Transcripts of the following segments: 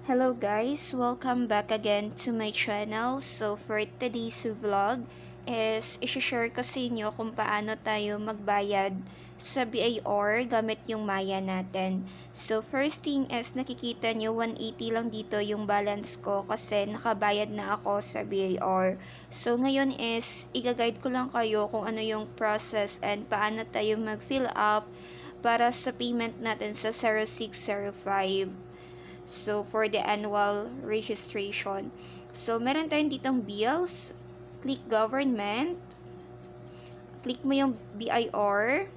Hello guys, welcome back again to my channel. So for today's vlog is i-share ko sa inyo kung paano tayo magbayad sa BIR gamit yung Maya natin. So first thing is nakikita nyo 180 lang dito yung balance ko kasi nakabayad na ako sa BIR. So ngayon is i-guide ko lang kayo kung ano yung process and paano tayo mag-fill up para sa payment natin sa 0605. So, for the annual registration. So, meron tayong ditong bills. Click government. Click mo yung BIR.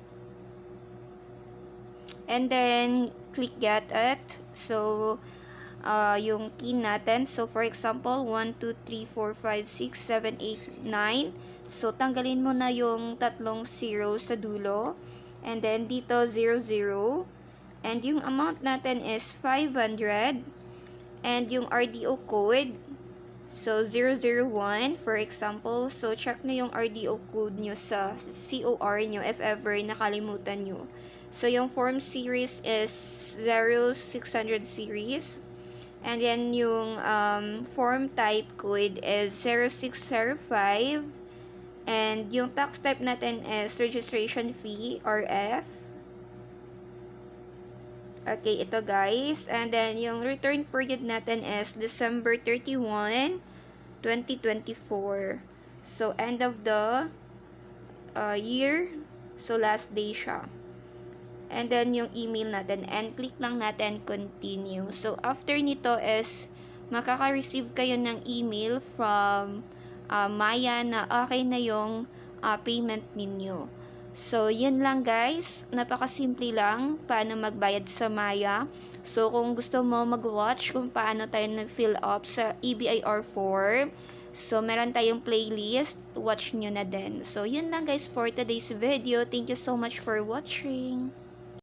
And then, click get it. So, yung key natin. So, for example, 1, 2, 3, 4, 5, 6, 7, 8, 9. So, tanggalin mo na yung tatlong 0 sa dulo. And then, dito, 0, 0. And yung amount natin is 500. And yung RDO code, so 001 for example. So check na yung RDO code nyo sa COR nyo if ever nakalimutan nyo. So yung form series is 0600 series. And then yung form type code is 0605. And yung tax type natin is registration fee or F. Okay, ito guys. And then, yung return period natin is December 31, 2024. So, end of the year. So, last day siya. And then, yung email natin. And click lang natin continue. So, after nito is makaka-receive kayo ng email from Maya na okay na yung payment ninyo. So, yun lang guys. Napakasimple lang paano magbayad sa Maya. So, kung gusto mo mag-watch kung paano tayo nag-fill up sa EBIR form, so, meron tayong playlist. Watch nyo na din. So, yun lang guys for today's video. Thank you so much for watching.